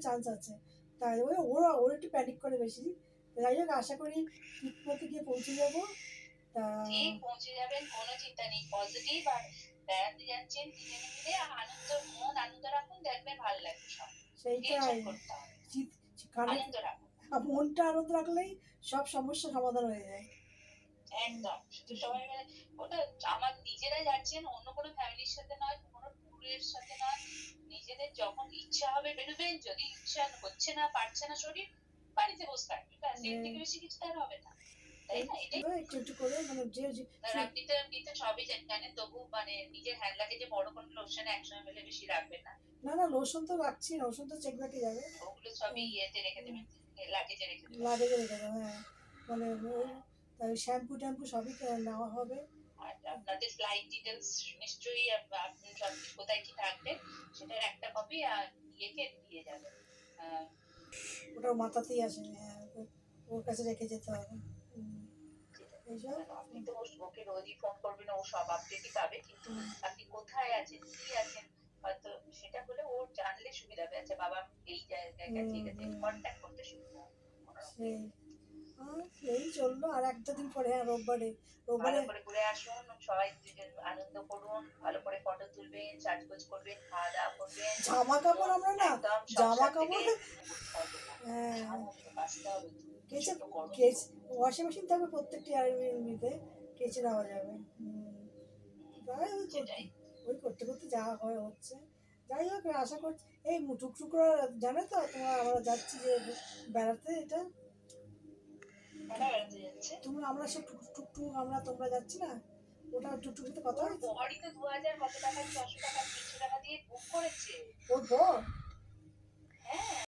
Chance আছে। তাই ওর একটু প্যানিক করে বেশি। যাই হোক আশা করি ঠিক মতো গিয়ে পৌঁছে যাবো। তা ঠিক পৌঁছে যাবেন, কোনো চিন্তা নেই। পজিটিভ আর বেড়াতে যাচ্ছেন তিনজনে মিলে, আনন্দ রাখুন, দেখবেন ভালো লাগবে সব। টেনশন সেইটাই করতে হবে না। চিৎ কানে আনন্দ রাখুন। মনটা আনন্দ রাখলেই সব সমস্যা সমাধান হয়ে যায়। একদম। শুধু সবাই মিলে ওটা আমার নিজেরা যাচ্ছেন, অন্য কোনো ফ্যামিলির সাথে নয়, কোনো ট্যুরের সাথে নয়। নিজেদের যখন ইচ্ছা হবে বেরোবেন, যদি ইচ্ছা হচ্ছে না, পারছে না শরীর, বাড়িতে বসে থাকবে। ব্যাস এর থেকে বেশি কিছু তো আর হবে না। তাই না? এটাই। একটু একটু করে মানে আর আপনি তো সবই জানেন, তবু মানে নিজের হ্যান্ড লাগেজে বড় কোনো লোশন একসঙ্গে মিলে বেশি রাখবেন না। না না লোশন তো রাখছি না, লোশন তো চেক ব্যাকে যাবে। ওগুলো সবই ইয়েতে রেখে দেবেন, লাগেজে রেখে দেবেন। লাগেজে রেখে দেবো, হ্যাঁ। মানে ওই তাই শ্যাম্পু ট্যাম্পু সবই নেওয়া হবে। আর আপনাদের ফ্লাইট ডিটেলস নিশ্চয়ই আপনি সব কোথায় কি থাকবেন সেটার একটা কপি আর ইয়েকে দিয়ে যাবেন। আহ, ওটা ওর মাথাতেই আসে, হ্যাঁ। ওর কাছে রেখে যেতে হবে। যেটা এইসব। আপনি তো ওকে রোজই ফোন করবেন, ও সব আপডেটই পাবে, কিন্তু আপনি কোথায় আছেন, কি আছেন, হয়তো সেটা হলে ও জানলে সুবিধা হবে। আচ্ছা বাবা এই জায়গায় গেছে, গেছে কন্ট্যাক্ট করতে সুবিধা হবে কোনোরকম। সেই এই চললো আর একটা দিন পরে, হ্যাঁ রোববারে। ভালো রোববারে করে ঘুরে আসুন, সবাই আনন্দ করুন, ভালো করে ফটো তুলবেন, সাজগোজ করবেন, খাওয়া দাওয়া করবেন। জামা কাপড় আমরা না, একদম জামা সংসার থেকে কাপড়, করতে হবে না। হ্যাঁ সামর্থ্য বাঁচতে হবে তো, কেচে ছোট গরম তো। ওয়াশিং মেশিন থাকবে প্রত্যেকটি আর্মিতে, কেচে নেওয়া যাবে। তাই সেটাই। ওই করতে করতে যা হয় হচ্ছে। যাই হোক আশা করছি এই টুকটুকরা জানে তো তোমার আমরা যাচ্ছি যে বেড়াতে এটা। কারা বেড়াতে যাচ্ছে? আমরা সব টুকটুক আমরা তোমরা যাচ্ছি না, ওটা টুকটুকিতে কথা ওর হয়েছে। বড়ই তো 2000 কত টাকা, 600 টাকা 300 টাকা দিয়ে বুক করেছে। ওর বর